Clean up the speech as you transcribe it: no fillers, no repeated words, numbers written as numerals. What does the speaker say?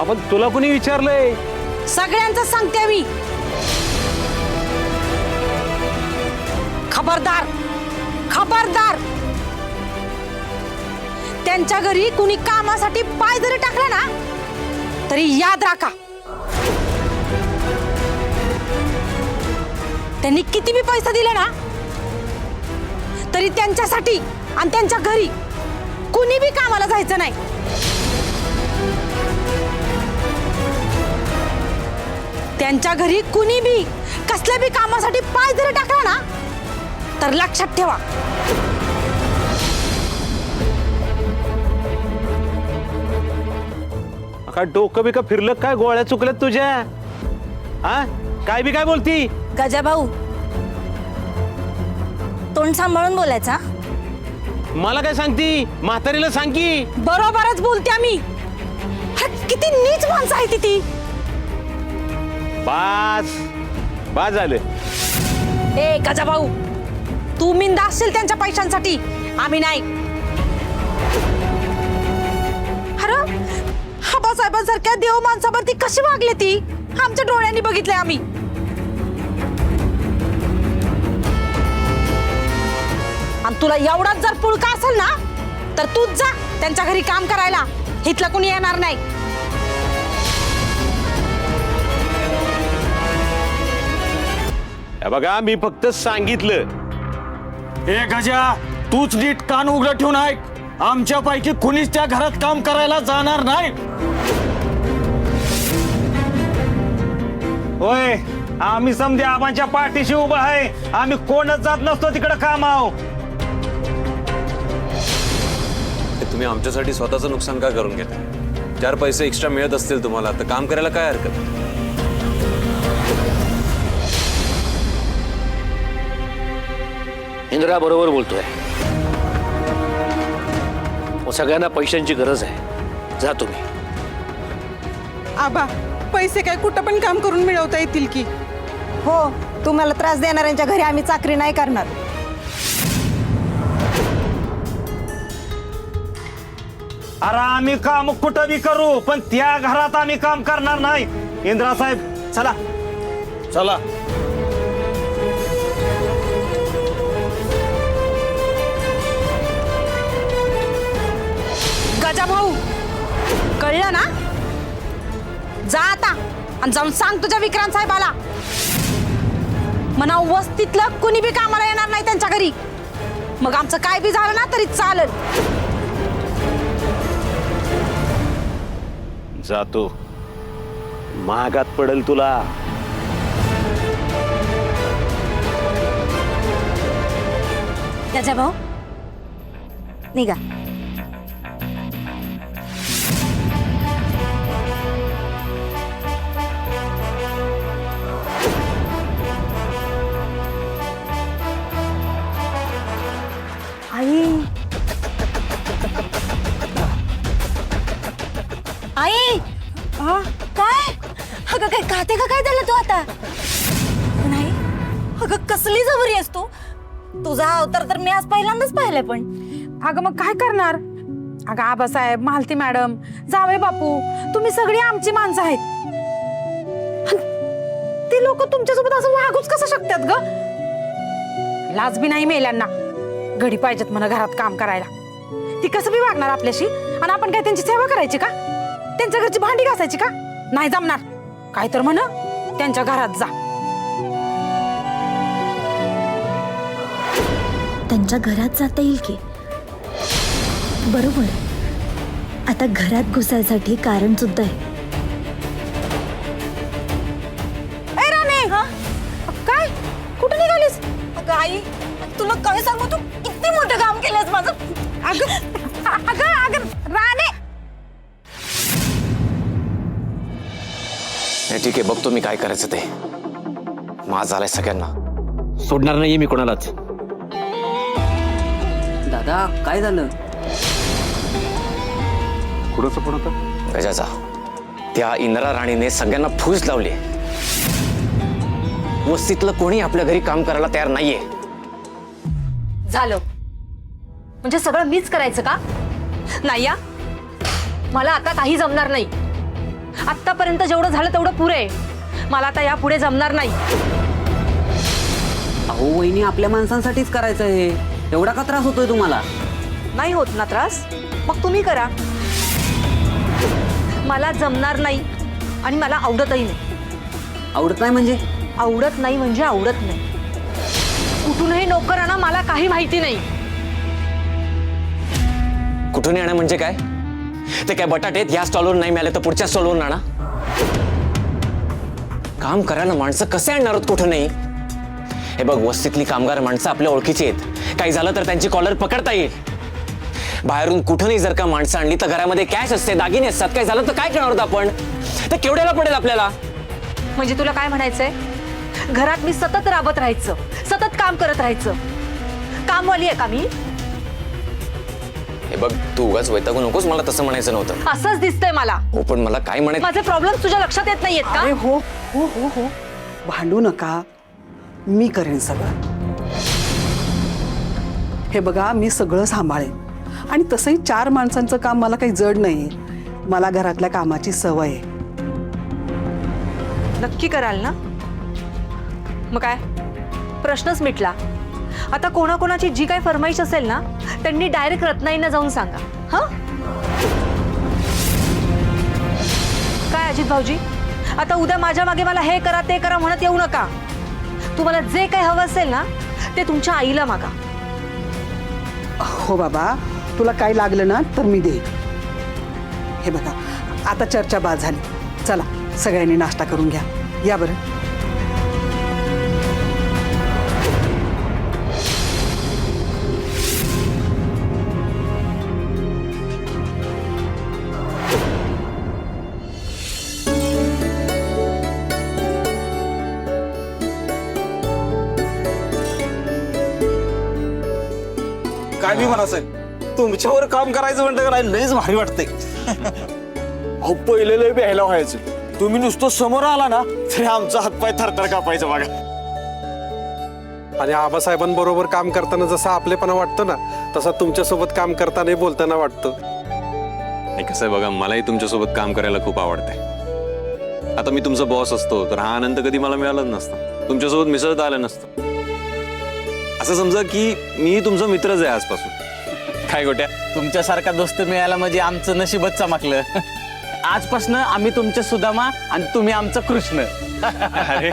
आपण तुला कोणी विचारलंय? सगळ्यांचं सांगते मी. खबरदार खबरदार, त्यांच्या घरी कुणी कामासाठी पाय जरी टाकला ना तरी याद राखा, त्यांनी किती बी पैसा दिला ना तरी त्यांच्यासाठी आणि त्यांच्या घरी कुणी बी कामाला जायचं नाही. त्यांच्या घरी कुणी बी कसल्या बी कामासाठी पाय जरी टाकला ना तर लक्षात ठेवा, काय डोकं बिका फिरलं काय? गोळ्या चुकल्यात तुझ्या? हा काय बी काय बोलती? गजा भाऊ, तोंड सांभाळून बोलायचा. मला काय सांगती? म्हातारीला सांग की. बरोबरच बोलते आम्ही. किती नीच माणसं आहे ती. बास बास झालं. ए गजा भाऊ, तू मिंदा असशील त्यांच्या पैशांसाठी, आम्ही नाही. अरे आबासाहेबांसारख्या देव माणसावर ती कशी वागली ती आमच्या डोळ्यांनी बघितलंय आम्ही. आणि तुला एवढाच जर पुळका असेल ना तर तूच जा त्यांच्या घरी काम करायला, इथलं कोणी येणार नाही. बघा मी फक्त सांगितलं. ए गजा, तूच नीट कान उघडं ठेवून ऐक. आमच्यापैकी कुणीच त्या घरात काम करायला जाणार नाही. होय, आम्ही समजे आबांच्या पाठीशी उभा आहे. आम्ही कोणच जात नसतो तिकडे कामाव. तुम्ही आमच्यासाठी स्वतःचं नुकसान का करून घेता? 4 पैसे एक्स्ट्रा मिळत असतील तुम्हाला तर काम करायला काय हरकत? इंद्रा बरोबर बोलतोय. सगळ्यांना पैशांची गरज आहे. जा तुम्ही. आबा, पैसे काय कुठं पण काम करून मिळवता येतील की? हो, तुम्हाला त्रास देणाऱ्यांच्या घरी आम्ही चाकरी नाही करणार. अरे आम्ही काम कुठं बी करू पण त्या घरात आम्ही काम करणार नाही. इंद्रा साहेब चला. चला. गजा भाऊ, कळलं ना? जा आता आणि जाऊन सांग तुझ्या विक्रांत साहेबाला, म्हणा वस्तीतलं कुणी बी कामाला येणार नाही त्यांच्या घरी. मग आमचं काय बी झालं ना तरी चालेल. जातो, महागात पडेल तुला. गजा भाऊ, निघा. आई, काय? अगं काय खाते का काय झालं तू आता? नाही अगं, कसली जबरी आहेस तू. तुझा अवतार तर मी आज पहिल्यांदाच पाहिलाय. पण अगं मग काय करणार? अगं आबासाहेब, मालती मॅडम, जावई बापू, तुम्ही सगळी आमची माणसं आहेत. ते लोक तुमच्यासोबत असं वागूच कसं शकतात ग? लाज बी नाही मेल्यांना. घडी पाहिजेत म्हणा घरात काम करायला. ती कसं बी वागणार आपल्याशी? आणि आपण काय त्यांची सेवा करायची का? त्यांच्या घरची भांडी घासायची का? नाही जमणार. काय तर म्हण, त्यांच्या घरात जा. त्यांच्या घरात जाता येईल की? बरोबर. आता घरात घुसायसाठी कारण सुद्धा आहे. ए राणे, काय कुठे निघालीस? अगं आई, तुला काय सांगू, तू किती मोठं काम केलंस माझं. अगं अगं अगं राणे. ठीक आहे, बघतो मी काय करायचं ते. माज आलाय सगळ्यांना. सोडणार नाहीये मी कोणालाच. दादा काय झालं? कुणाचं पण होतं? गजाचा. त्या इंद्रा राणीने सगळ्यांना फूस लावली. वस्तीतलं कोणी आपल्या घरी काम करायला तयार नाहीये. झालं. म्हणजे सगळं मीच करायचं का? नाही या, मला आता काही जमणार नाही. आत्तापर्यंत जेवढं झालं तेवढं पुरे. मला आता यापुढे जमणार नाही. अहो वहिनी, आपल्या माणसांसाठीच करायचं हे. एवढा का त्रास होतोय तुम्हाला? नाही होत ना त्रास? मग तुम्ही करा. मला जमणार नाही आणि मला आवडतही नाही. आवडत नाही म्हणजे? आवडत नाही म्हणजे आवडत नाही. कुठूनही नोकर आणा, मला काही माहिती नाही. कुठून येणं म्हणजे काय? ते काय बटाटे या स्टॉलवर नाही मिळाले तर पुढच्या स्टॉलवर आणा. काम करायला माणसं कसे आणणार आहोत कुठूनही? हे बघ, वस्तीतली कामगार माणसं आपल्या ओळखीची आहेत. काही झालं तर त्यांची कॉलर पकडता येईल. बाहेरून कुठूनही जर का माणसं आणली तर घरामध्ये कॅश असते, दागिने असतात. काही झालं तर काय करणार आहोत आपण? ते केवढ्याला पडेल आपल्याला? म्हणजे तुला काय म्हणायचंय? घरात मी सतत राबत राहायचं, सतत काम करत राहायचं. कामवाली आहे का मी? हे बघ, तू उगाच वैतागू नकोस. मला तसं म्हणायचं नव्हतं. असंच दिसतंय मला. हो, पण मला काय म्हणायचं? माझे प्रॉब्लेम तुझ्या लक्षात येत नाहीयेत का? अरे हो हो हो हो, भांडू नका. मी करेन सगळं. हे बघा, मी सगळं सांभाळेन. आणि तसंही 4 माणसांचं काम मला काही जड नाहीये. मला घरातल्या कामाची सवय आहे. नक्की कराल ना? मग काय, प्रश्नच मिटला. आता कोणाकोणाची जी काही फरमाईश असेल ना, त्यांनी डायरेक्ट रत्नाईंना जाऊन सांगा. हा, काय अजित भाऊजी, आता उद्या माझ्या मागे मला हे करा ते करा म्हणत येऊ नका. तुम्हाला जे काही हवं असेल ना, ते तुमच्या आईला मागा. हो बाबा, तुला काय लागलं ना तर मी देईन. हे बघा, आता चर्चा बाद झाली. चला सगळ्यांनी नाश्ता करून घ्या. या बरं. काय मी म्हणा साहेब, तुमच्यावर काम करायचं म्हणलं का नाही, लयच भारी वाटतंय. अहो पहिले लय प्यायला व्हायचं. तुम्ही नुसतं समोर आला ना तरी आमचा हातपाय थरथर कापायचं बघा. आणि आबासाहेबांबरोबर काम करताना जसा आपलेपणा वाटतो ना, तसा तुमच्यासोबत काम करताना बोलताना वाटतं. नाही, कसं आहे बघा, मलाही तुमच्यासोबत काम करायला खूप आवडतंय. आता मी तुमचा बॉस असतो तर हा आनंद कधी मला मिळालाच नसता. तुमच्यासोबत मिसळता आलं नसतं. असं समजा की मी तुमचा मित्रच आहे आजपासून. काय गोट्या? तुमच्यासारखा दोस्त मिळाला म्हणजे आमचं नशीबच चमकलं. आजपासून आम्ही तुमचे सुदामा आणि तुम्ही आमचं कृष्ण. अरे